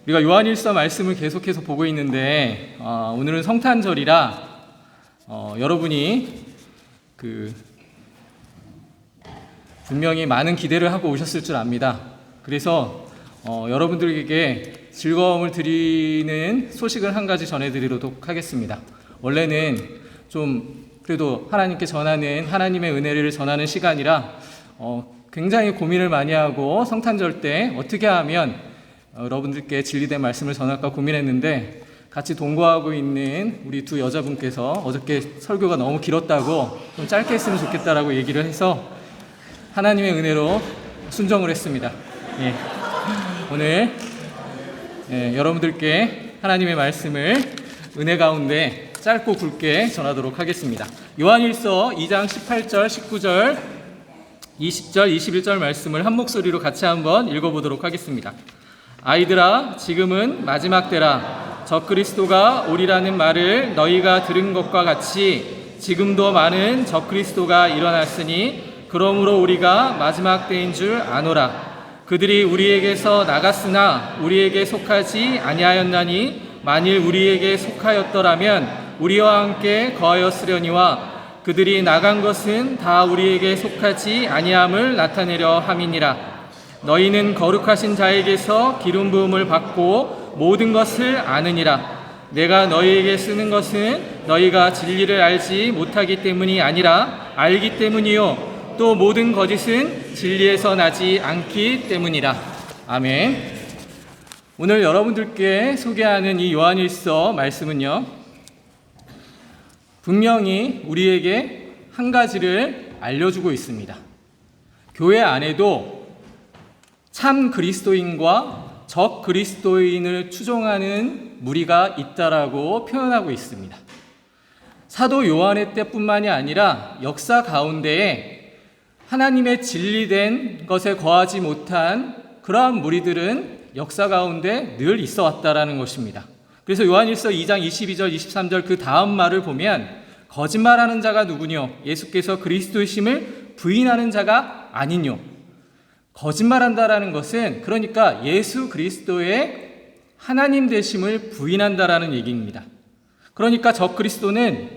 우리가 요한일서 말씀을 계속해서 보고 있는데 오늘은 성탄절이라 여러분이 분명히 많은 기대를 하고 오셨을 줄 압니다. 그래서 여러분들에게 즐거움을 드리는 소식을 한 가지 전해드리도록 하겠습니다. 원래는 좀 그래도 하나님께 전하는 하나님의 은혜를 전하는 시간이라 굉장히 고민을 많이 하고 성탄절 때 어떻게 하면 여러분들께 진리된 말씀을 전할까 고민했는데 같이 동거하고 있는 우리 두 여자분께서 어저께 설교가 너무 길었다고 좀 짧게 했으면 좋겠다라고 얘기를 해서 하나님의 은혜로 순종을 했습니다. 오늘 여러분들께 하나님의 말씀을 은혜 가운데 짧고 굵게 전하도록 하겠습니다. 요한일서 2장 18절, 19절, 20절, 21절 말씀을 한 목소리로 같이 한번 읽어보도록 하겠습니다. 아이들아, 지금은 마지막 때라. 적그리스도가 오리라는 말을 너희가 들은 것과 같이 지금도 많은 적그리스도가 일어났으니 그러므로 우리가 마지막 때인 줄 아노라. 그들이 우리에게서 나갔으나 우리에게 속하지 아니하였나니 만일 우리에게 속하였더라면 우리와 함께 거하였으려니와 그들이 나간 것은 다 우리에게 속하지 아니함을 나타내려 함이니라. 너희는 거룩하신 자에게서 기름 부음을 받고 모든 것을 아느니라. 내가 너희에게 쓰는 것은 너희가 진리를 알지 못하기 때문이 아니라 알기 때문이요 또 모든 거짓은 진리에서 나지 않기 때문이라. 아멘. 오늘 여러분들께 소개하는 이 요한일서 말씀은요, 분명히 우리에게 한 가지를 알려주고 있습니다. 교회 안에도 참 그리스도인과 적 그리스도인을 추종하는 무리가 있다라고 표현하고 있습니다. 사도 요한의 때뿐만이 아니라 역사 가운데에 하나님의 진리된 것에 거하지 못한 그러한 무리들은 역사 가운데 늘 있어 왔다라는 것입니다. 그래서 요한일서 2장 22절 23절 그 다음 말을 보면 거짓말하는 자가 누구뇨? 예수께서 그리스도이심을 부인하는 자가 아니뇨? 거짓말한다라는 것은 그러니까 예수 그리스도의 하나님 되심을 부인한다라는 얘기입니다. 그러니까 적 그리스도는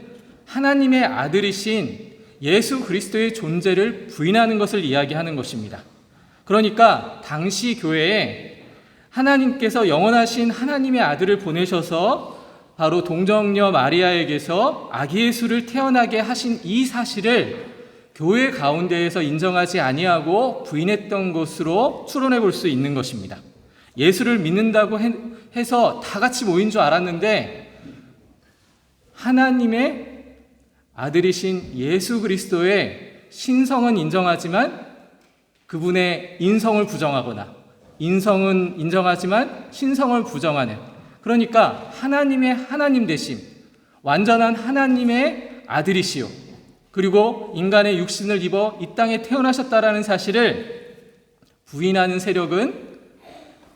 하나님의 아들이신 예수 그리스도의 존재를 부인하는 것을 이야기하는 것입니다. 그러니까 당시 교회에 하나님께서 영원하신 하나님의 아들을 보내셔서 바로 동정녀 마리아에게서 아기 예수를 태어나게 하신 이 사실을 교회 가운데에서 인정하지 아니하고 부인했던 것으로 추론해 볼 수 있는 것입니다. 예수를 믿는다고 해서 다 같이 모인 줄 알았는데 하나님의 아들이신 예수 그리스도의 신성은 인정하지만 그분의 인성을 부정하거나 인성은 인정하지만 신성을 부정하는, 그러니까 하나님의 하나님 되심, 완전한 하나님의 아들이시오, 그리고 인간의 육신을 입어 이 땅에 태어나셨다라는 사실을 부인하는 세력은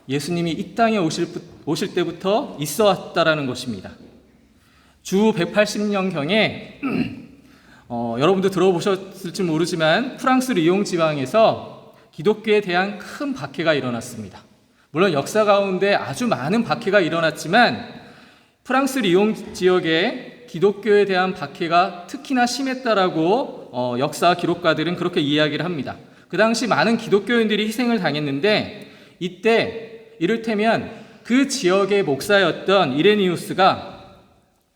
예수님이 이 땅에 오실 때부터 있어 왔다라는 것입니다. 주 180년경에 여러분도 들어보셨을지 모르지만 프랑스 리옹 지방에서 기독교에 대한 큰 박해가 일어났습니다. 물론 역사 가운데 아주 많은 박해가 일어났지만 프랑스 리옹 지역에 기독교에 대한 박해가 특히나 심했다라고 역사 기록가들은 그렇게 이야기를 합니다. 그 당시 많은 기독교인들이 희생을 당했는데 이때 이를테면 그 지역의 목사였던 이레니우스가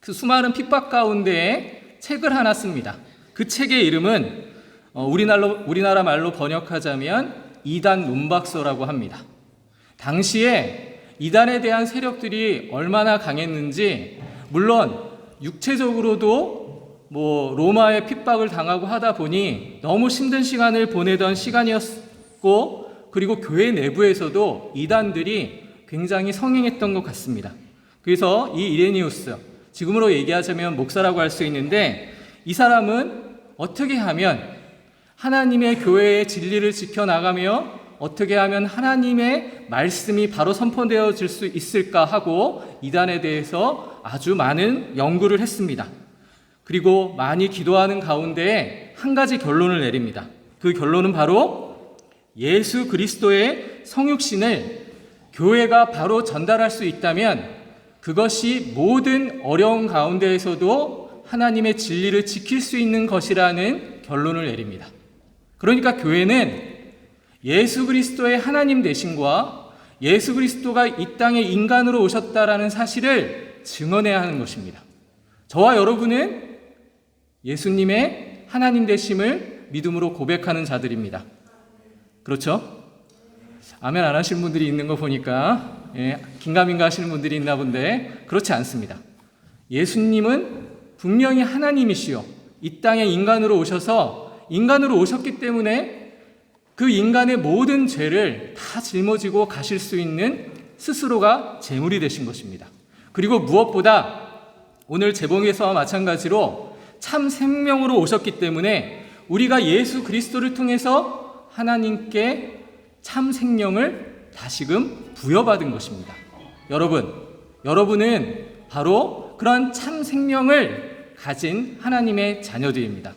그 수많은 핍박 가운데에 책을 하나 씁니다. 그 책의 이름은 우리나라 말로 번역하자면 이단 논박서라고 합니다. 당시에 이단에 대한 세력들이 얼마나 강했는지, 물론 육체적으로도 로마의 핍박을 당하고 하다 보니 너무 힘든 시간을 보내던 시간이었고, 그리고 교회 내부에서도 이단들이 굉장히 성행했던 것 같습니다. 그래서 이 이레니우스, 지금으로 얘기하자면 목사라고 할 수 있는데, 이 사람은 어떻게 하면 하나님의 교회의 진리를 지켜나가며 어떻게 하면 하나님의 말씀이 바로 선포되어질 수 있을까 하고 이단에 대해서 아주 많은 연구를 했습니다. 그리고 많이 기도하는 가운데 한 가지 결론을 내립니다. 그 결론은 바로 예수 그리스도의 성육신을 교회가 바로 전달할 수 있다면 그것이 모든 어려운 가운데에서도 하나님의 진리를 지킬 수 있는 것이라는 결론을 내립니다. 그러니까 교회는 예수 그리스도의 하나님 되심과 예수 그리스도가 이 땅에 인간으로 오셨다라는 사실을 증언해야 하는 것입니다. 저와 여러분은 예수님의 하나님 되심을 믿음으로 고백하는 자들입니다. 그렇죠? 아멘 안 하시는 분들이 있는 거 보니까 긴가민가 하시는 분들이 있나 본데 그렇지 않습니다. 예수님은 분명히 하나님이시요 이 땅에 인간으로 오셨기 때문에 그 인간의 모든 죄를 다 짊어지고 가실 수 있는 스스로가 제물이 되신 것입니다. 그리고 무엇보다 오늘 제봉에서와 마찬가지로 참 생명으로 오셨기 때문에 우리가 예수 그리스도를 통해서 하나님께 참 생명을 다시금 부여받은 것입니다. 여러분은 바로 그런 참 생명을 가진 하나님의 자녀들입니다.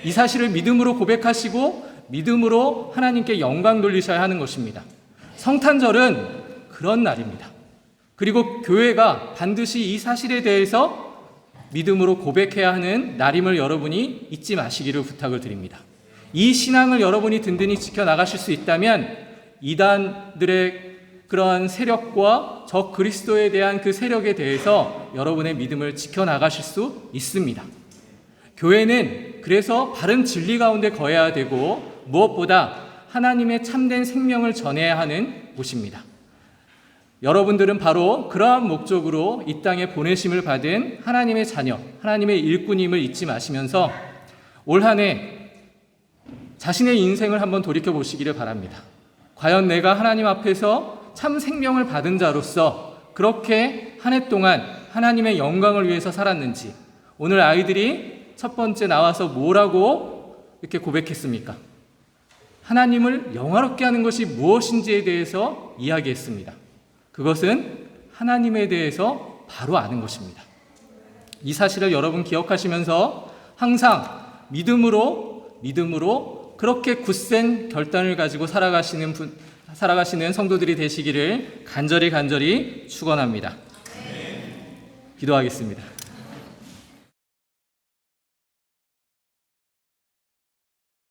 이 사실을 믿음으로 고백하시고 믿음으로 하나님께 영광 돌리셔야 하는 것입니다. 성탄절은 그런 날입니다. 그리고 교회가 반드시 이 사실에 대해서 믿음으로 고백해야 하는 날임을 여러분이 잊지 마시기를 부탁을 드립니다. 이 신앙을 여러분이 든든히 지켜나가실 수 있다면 이단들의 그러한 세력과 적 그리스도에 대한 그 세력에 대해서 여러분의 믿음을 지켜나가실 수 있습니다. 교회는 그래서 바른 진리 가운데 거해야 되고 무엇보다 하나님의 참된 생명을 전해야 하는 곳입니다. 여러분들은 바로 그러한 목적으로 이 땅에 보내심을 받은 하나님의 자녀, 하나님의 일꾼임을 잊지 마시면서 올 한 해 자신의 인생을 한번 돌이켜 보시기를 바랍니다. 과연 내가 하나님 앞에서 참 생명을 받은 자로서 그렇게 한 해 동안 하나님의 영광을 위해서 살았는지, 오늘 아이들이 첫 번째 나와서 뭐라고 이렇게 고백했습니까? 하나님을 영화롭게 하는 것이 무엇인지에 대해서 이야기했습니다. 그것은 하나님에 대해서 바로 아는 것입니다. 이 사실을 여러분 기억하시면서 항상 믿음으로 그렇게 굳센 결단을 가지고 살아가시는 성도들이 되시기를 간절히 축원합니다. 기도하겠습니다.